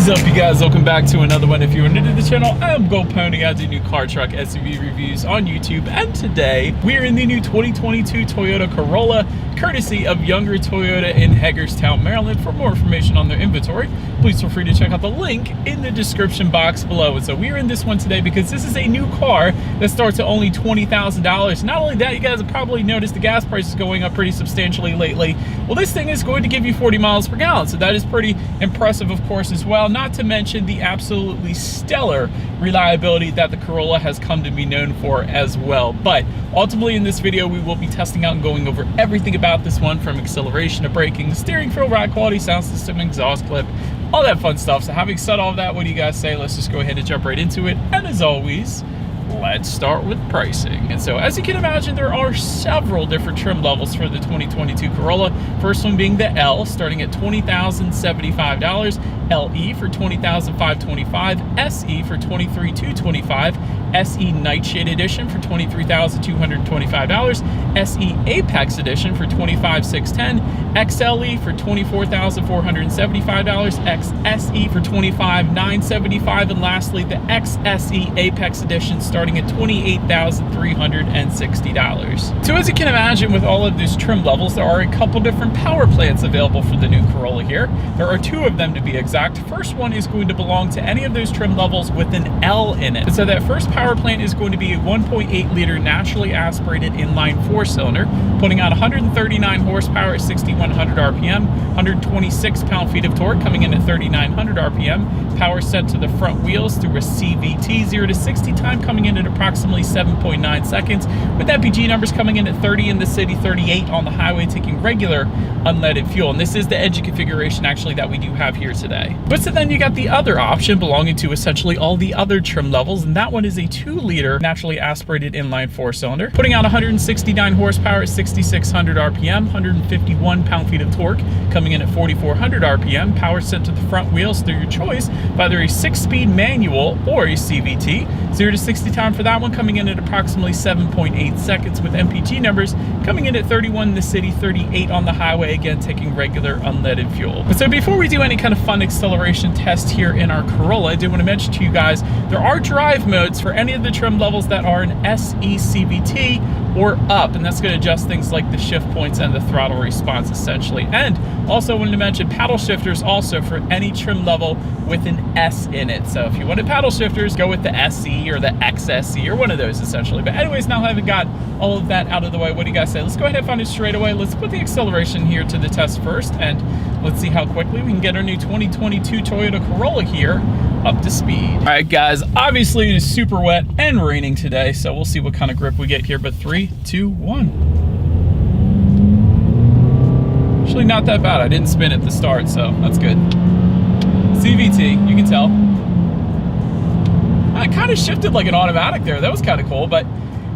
What is up, you guys? Welcome back to another one. If you're new to the channel, I'm Gold Pony. I do new car, truck, SUV reviews on YouTube, and today we're in the new 2022 Toyota Corolla, courtesy of Younger Toyota in Hagerstown, Maryland. For more information on their inventory, please feel free to check out the link in the description box below. And so we're in this one today because this is a new car that starts at only $20,000. Not only that, you guys have probably noticed the gas price is going up pretty substantially lately. Well, this thing is going to give you 40 miles per gallon, so that is pretty impressive, of course, as well. Not to mention the absolutely stellar reliability that the Corolla has come to be known for as well. But ultimately in this video, we will be testing out and going over everything about this one, from acceleration to braking, steering feel, ride quality, sound system, exhaust clip, all that fun stuff. So having said all of that, what do you guys say? Let's just go ahead and jump right into it. And as always, let's start with pricing. And so as you can imagine, there are several different trim levels for the 2022 Corolla. First one being the L, starting at $20,075, LE for $20,525, SE for $23,225, SE Nightshade Edition for $23,225, SE Apex Edition for $25,610, XLE for $24,475, XSE for $25,975, and lastly the XSE Apex Edition starting at $28,360. So as you can imagine, with all of these trim levels, there are a couple different power plants available for the new Corolla here. There are two of them to be exact. First one is going to belong to any of those trim levels with an L in it. And so that first power plant is going to be a 1.8 liter naturally aspirated inline 4-cylinder, putting out 139 horsepower at 6,100 RPM, 126 pound-feet of torque coming in at 3,900 RPM, power set to the front wheels through a CVT, 0 to 60 time coming in at approximately 7.9 seconds, with MPG numbers coming in at 30 in the city, 38 on the highway, taking regular unleaded fuel. And this is the edgy configuration actually that we do have here today. But so then you got the other option belonging to essentially all the other trim levels, and that one is a 2 liter naturally aspirated inline 4-cylinder, putting out 169 horsepower at 6,600 RPM, 151 pound-feet of torque coming in at 4,400 RPM, power sent to the front wheels through your choice of either a 6-speed manual or a CVT, 0 to 60 time for that one coming in at approximately 7.8 seconds, with MPG numbers coming in at 31 in the city, 38 on the highway, again taking regular unleaded fuel. But so before we do any kind of fun acceleration test here in our Corolla, I did want to mention to you guys there are drive modes for any of the trim levels that are an SE CVT or up, and that's going to adjust things like the shift points and the throttle response essentially. And also wanted to mention paddle shifters also for any trim level with an S in it. So if you wanted paddle shifters, go with the SE or the XSE or one of those essentially. But anyways, now having got all of that out of the way, what do you guys say? Let's go ahead and find it straight away. Let's put the acceleration here to the test first, and let's see how quickly we can get our new 2022 Toyota Corolla here up to speed. All right, guys, obviously it is super wet and raining today, so we'll see what kind of grip we get here, but 3, 2, 1. Actually not that bad. I didn't spin at the start, so that's good. CVT, you can tell. I kind of shifted like an automatic there. That was kind of cool, but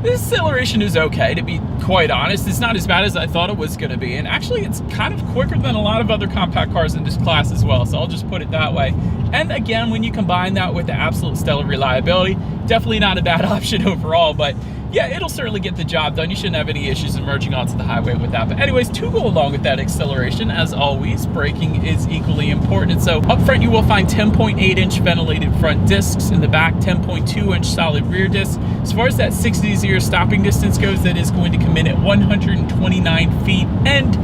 this acceleration is okay, to be quite honest. It's not as bad as I thought it was going to be, and actually it's kind of quicker than a lot of other compact cars in this class as well, so I'll just put it that way. And again, when you combine that with the absolute stellar reliability, definitely not a bad option overall, but yeah, it'll certainly get the job done. You shouldn't have any issues emerging onto the highway with that. But anyways, to go along with that acceleration, as always, braking is equally important. And so up front, you will find 10.8-inch ventilated front discs. In the back, 10.2-inch solid rear discs. As far as that 60-0 stopping distance goes, that is going to come in at 129 feet, and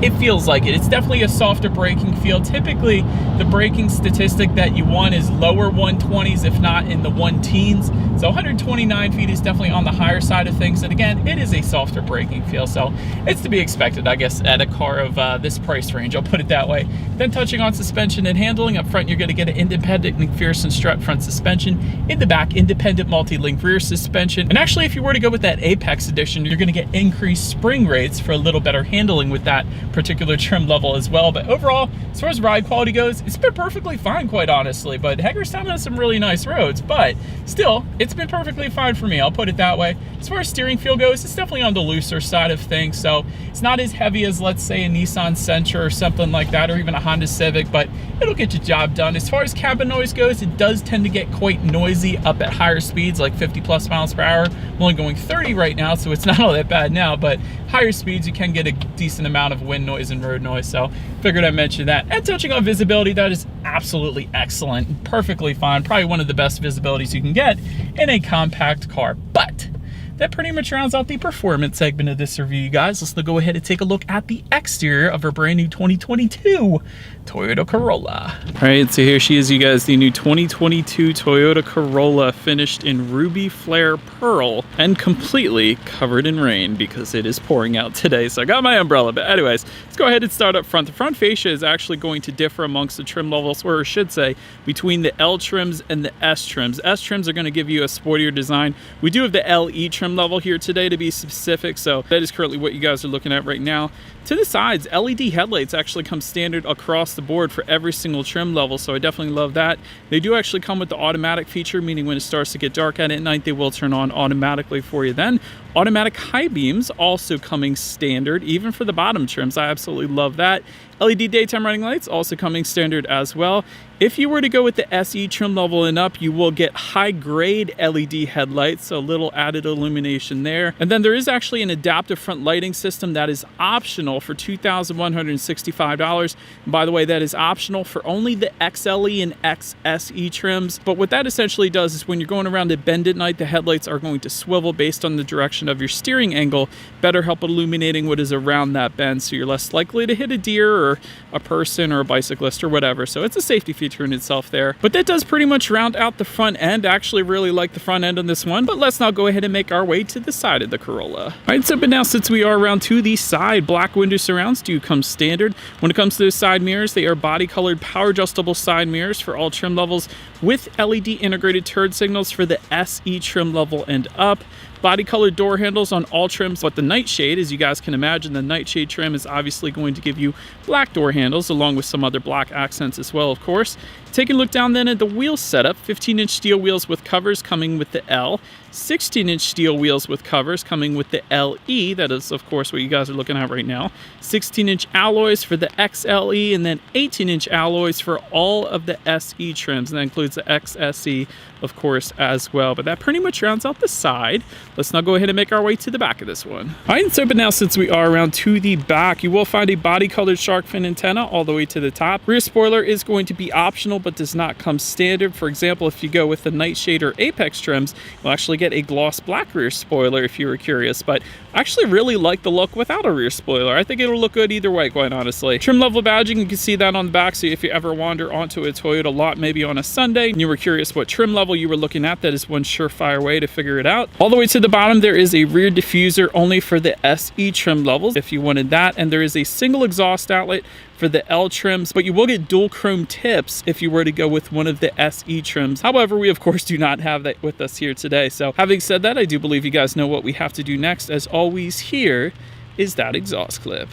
it feels like it. It's definitely a softer braking feel. Typically, the braking statistic that you want is lower 120s, if not in the 1-teens. So 129 feet is definitely on the higher side of things. And again, it is a softer braking feel. So it's to be expected, I guess, at a car of this price range. I'll put it that way. Then touching on suspension and handling, up front, you're going to get an independent McPherson strut front suspension. In the back, independent multi-link rear suspension. And actually, if you were to go with that Apex Edition, you're going to get increased spring rates for a little better handling with that particular trim level as well. But overall, as far as ride quality goes, it's been perfectly fine, quite honestly. But Hagerstown has some really nice roads, but still, it's been perfectly fine for me. I'll put it that way. As far as steering feel goes, it's definitely on the looser side of things. So it's not as heavy as, let's say, a Nissan Sentra or something like that, or even a Honda Civic, but it'll get your job done. As far as cabin noise goes, it does tend to get quite noisy up at higher speeds, like 50+ miles per hour. I'm only going 30 right now, so it's not all that bad now, but higher speeds, you can get a decent amount of wind noise and road noise, so figured I'd mention that. And touching on visibility, that is absolutely excellent, perfectly fine, probably one of the best visibilities you can get in a compact car. But that pretty much rounds out the performance segment of this review, you guys. Let's go ahead and take a look at the exterior of our brand new 2022 Toyota Corolla. All right, so here she is, you guys, the new 2022 Toyota Corolla, finished in ruby flare pearl and completely covered in rain because it is pouring out today. So I got my umbrella, but anyways, let's go ahead and start up front. The front fascia is actually going to differ amongst the trim levels, or I should say, between the L trims and the S trims. S trims are going to give you a sportier design. We do have the LE trim level here today, to be specific, so that is currently what you guys are looking at right now. To the sides, LED headlights actually come standard across the board for every single trim level, so I definitely love that. They do actually come with the automatic feature, meaning when it starts to get dark at night, they will turn on automatically for you then. Automatic high beams also coming standard, even for the bottom trims. I absolutely love that. LED daytime running lights also coming standard as well. If you were to go with the SE trim level and up, you will get high grade LED headlights, so a little added illumination there. And then there is actually an adaptive front lighting system that is optional for $2,165. And by the way, that is optional for only the XLE and XSE trims. But what that essentially does is when you're going around a bend at night, the headlights are going to swivel based on the direction of your steering angle, better help illuminating what is around that bend, so you're less likely to hit a deer or a person or a bicyclist or whatever. So it's a safety feature in itself there. But that does pretty much round out the front end. I actually really like the front end on this one, but let's now go ahead and make our way to the side of the Corolla. All right, so but now since we are around to the side, black window surrounds do come standard. When it comes to the side mirrors, they are body colored power adjustable side mirrors for all trim levels with LED integrated turn signals for the SE trim level and up. Body colored door handles on all trims, but the nightshade, as you guys can imagine, the nightshade trim is obviously going to give you black door handles along with some other black accents as well, of course. Taking a look down then at the wheel setup, 15-inch steel wheels with covers coming with the L, 16-inch steel wheels with covers coming with the LE, that is of course what you guys are looking at right now, 16-inch alloys for the XLE, and then 18-inch alloys for all of the SE trims, and that includes the XSE of course as well. But that pretty much rounds out the side. Let's now go ahead and make our way to the back of this one. All right, so but now since we are around to the back, you will find a body colored shark fin antenna all the way to the top. Rear spoiler is going to be optional but does not come standard. For example, if you go with the Nightshade or Apex trims, you'll actually get a gloss black rear spoiler if you were curious, but I actually really like the look without a rear spoiler. I think it'll look good either way, quite honestly. Trim level badging, you can see that on the back, so if you ever wander onto a Toyota lot maybe on a Sunday and you were curious what trim level you were looking at, that is one surefire way to figure it out. All the way to the bottom, there is a rear diffuser only for the SE trim levels if you wanted that, and there is a single exhaust outlet for the L trims, but you will get dual chrome tips if you were to go with one of the SE trims. However, we of course do not have that with us here today. So having said that, I do believe you guys know what we have to do next. As always, here is that exhaust clip.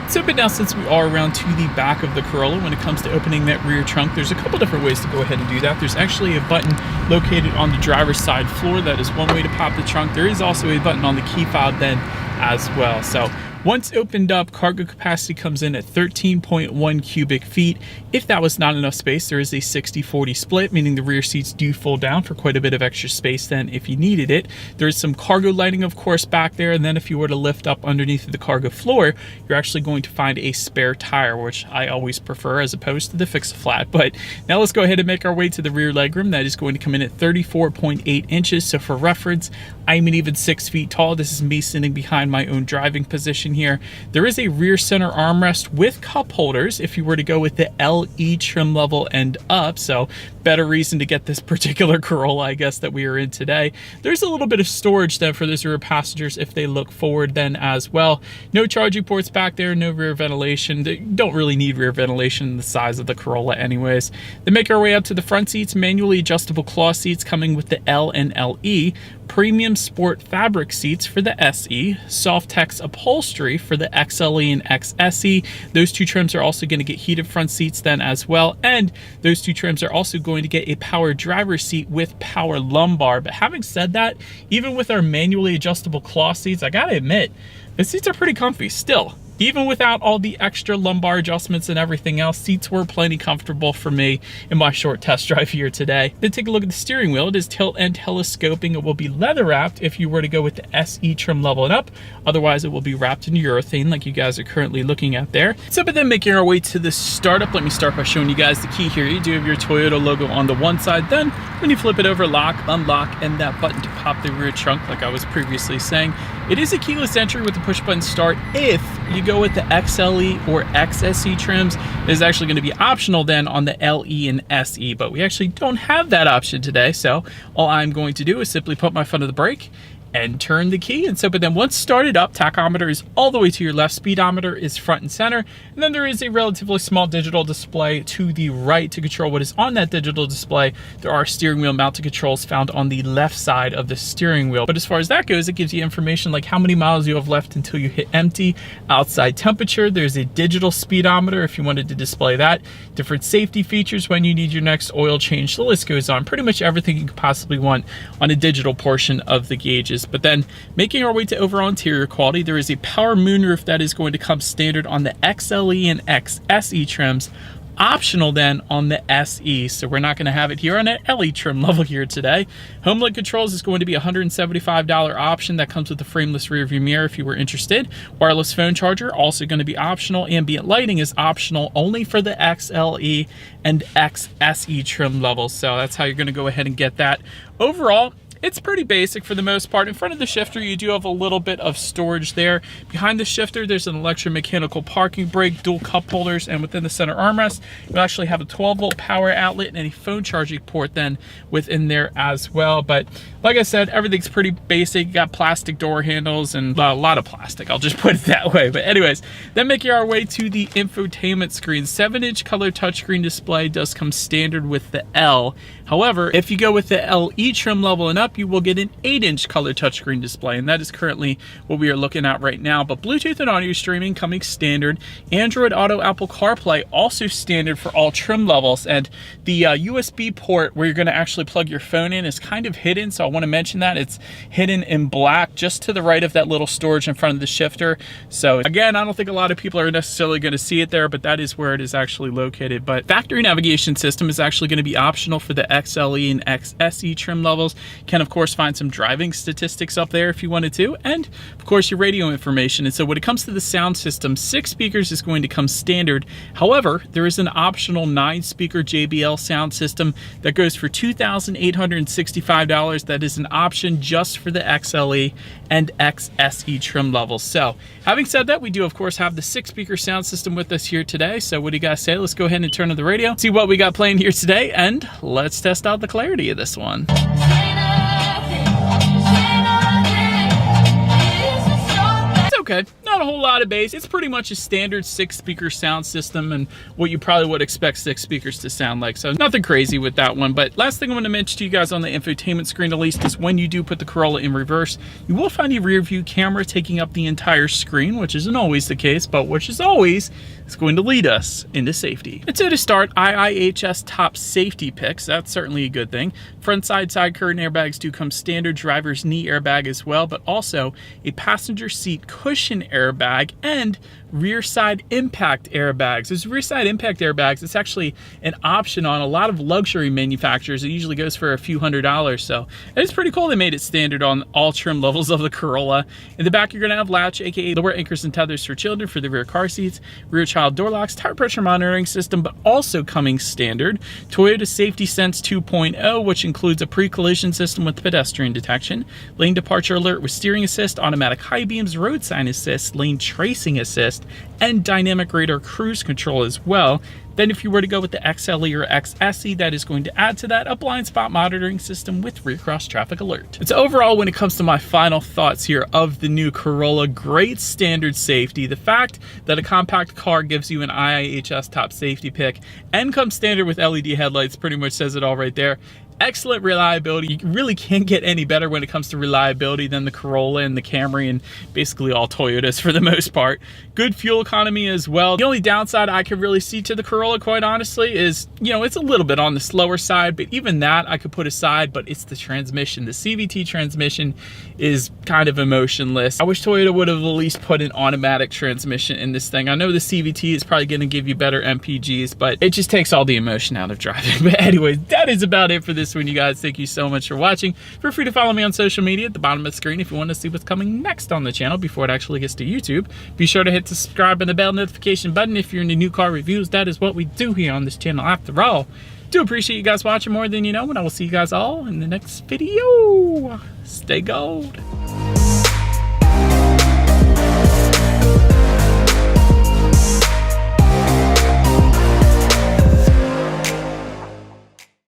So, but now since we are around to the back of the Corolla, when it comes to opening that rear trunk, there's a couple different ways to go ahead and do that. There's actually a button located on the driver's side floor. That is one way to pop the trunk. There is also a button on the key fob then as well. So once opened up, cargo capacity comes in at 13.1 cubic feet. If that was not enough space, there is a 60-40 split, meaning the rear seats do fold down for quite a bit of extra space then if you needed it. There is some cargo lighting, of course, back there, and then if you were to lift up underneath the cargo floor, you're actually going to find a spare tire, which I always prefer as opposed to the fix-a-flat. But now let's go ahead and make our way to the rear legroom. That is going to come in at 34.8 inches. So for reference, I'm an even 6 feet tall. This is me sitting behind my own driving position here. There is a rear center armrest with cup holders if you were to go with the LE trim level and up, so better reason to get this particular Corolla, I guess, that we are in today. There's a little bit of storage then for those rear passengers if they look forward then as well. No charging ports back there, no rear ventilation. They don't really need rear ventilation in the size of the Corolla anyways. Then make our way up to the front seats, manually adjustable cloth seats coming with the L and LE, premium sport fabric seats for the SE, Softex upholstery for the XLE and XSE. Those two trims are also going to get heated front seats then as well, and those two trims are also going going to get a power driver's seat with power lumbar. But having said that, even with our manually adjustable cloth seats, I gotta admit, the seats are pretty comfy still. Even without all the extra lumbar adjustments and everything else, seats were plenty comfortable for me in my short test drive here today. Then take a look at the steering wheel. It is tilt and telescoping. It will be leather wrapped if you were to go with the SE trim level and up. Otherwise, it will be wrapped in urethane like you guys are currently looking at there. So, but then making our way to the startup, let me start by showing you guys the key here. You do have your Toyota logo on the one side. Then when you flip it over, lock, unlock, and that button to pop the rear trunk like I was previously saying. It is a keyless entry with the push button start. If you go with the XLE or XSE trims, it is actually going to be optional then on the LE and SE, but we actually don't have that option today. So all I'm going to do is simply put my foot on the brake and turn the key. And so, but then once started up, tachometer is all the way to your left, speedometer is front and center, and then there is a relatively small digital display to the right to control what is on that digital display. There are steering wheel mounted controls found on the left side of the steering wheel. But as far as that goes, it gives you information like how many miles you have left until you hit empty, outside temperature. There's a digital speedometer if you wanted to display that, different safety features when you need your next oil change. The list goes on. Pretty much everything you could possibly want on a digital portion of the gauges. But then making our way to overall interior quality, there is a power moonroof that is going to come standard on the XLE and XSE trims, optional then on the SE. So we're not going to have it here on an LE trim level here today. HomeLink controls is going to be a $175 option that comes with the frameless rear view mirror if you were interested. Wireless phone charger also going to be optional. Ambient lighting is optional only for the XLE and XSE trim levels. So that's how you're going to go ahead and get that. Overall, it's pretty basic for the most part. In front of the shifter, you do have a little bit of storage there. Behind the shifter, there's an electromechanical parking brake, dual cup holders, and within the center armrest, you actually have a 12-volt power outlet and a phone charging port then within there as well. But like I said, everything's pretty basic. You got plastic door handles and a lot of plastic, I'll just put it that way. But anyways, then making our way to the infotainment screen. 7-inch color touchscreen display does come standard with the L. However, if you go with the LE trim level and up, you will get an 8-inch color touchscreen display, and that is currently what we are looking at right now. But Bluetooth and audio streaming coming standard. Android Auto, Apple CarPlay also standard for all trim levels, and the USB port where you're going to actually plug your phone in is kind of hidden, so I want to mention that. It's hidden in black just to the right of that little storage in front of the shifter. So again, I don't think a lot of people are necessarily going to see it there, but that is where it is actually located. But factory navigation system is actually going to be optional for the XLE and XSE trim levels. You can of course find some driving statistics up there if you wanted to, and of course your radio information. And so when it comes to the sound system, 6 speakers is going to come standard. However, there is an optional 9-speaker JBL sound system that goes for $2,865. That is an option just for the XLE and XSE trim levels. So having said that, we do of course have the 6-speaker sound system with us here today. So what do you guys say? Let's go ahead and turn on the radio, see what we got playing here today, and let's test out the clarity of this one. Okay, not a whole lot of bass. It's pretty much a standard 6-speaker sound system and what you probably would expect 6 speakers to sound like. So nothing crazy with that one. But last thing I want to mention to you guys on the infotainment screen at least is when you do put the Corolla in reverse, you will find a rear view camera taking up the entire screen, which isn't always the case, but which is always is going to lead us into safety. And so to start, IIHS top safety picks. That's certainly a good thing. Front side curtain airbags do come standard, driver's knee airbag as well, but also a passenger seat cushion airbag and rear side impact airbags. Those rear side impact airbags, it's actually an option on a lot of luxury manufacturers. It usually goes for a few $100s. So it's pretty cool they made it standard on all trim levels of the Corolla. In the back, you're gonna have latch, aka lower anchors and tethers for children for the rear car seats, rear child door locks, tire pressure monitoring system, but also coming standard, Toyota Safety Sense 2.0, which includes a pre-collision system with pedestrian detection, lane departure alert with steering assist, automatic high beams, road sign assist, lane tracing assist, and dynamic radar cruise control as well. Then if you were to go with the XLE or XSE, that is going to add to that a blind spot monitoring system with rear cross traffic alert. It's overall, when it comes to my final thoughts here of the new Corolla, great standard safety. The fact that a compact car gives you an IIHS top safety pick and comes standard with LED headlights pretty much says it all right there. excellent reliability. You really can't get any better when it comes to reliability than the Corolla and the Camry and basically all Toyotas for the most part. Good fuel economy as well. The only downside I could really see to the Corolla, quite honestly, is, you know, it's a little bit on the slower side, but even that I could put aside, but it's the transmission. The CVT transmission is kind of emotionless. I wish Toyota would have at least put an automatic transmission in this thing. I know the CVT is probably going to give you better MPGs, but it just takes all the emotion out of driving. But anyways, that is about it for this one, you guys. Thank you so much for watching. Feel free to follow me on social media at the bottom of the screen if you want to see what's coming next on the channel before it actually gets to YouTube. Be sure to hit the subscribe and the bell notification button if you're into new car reviews. That is what we do here on this channel after all. Do appreciate you guys watching more than you know, and I will see you guys all in the next video. Stay gold.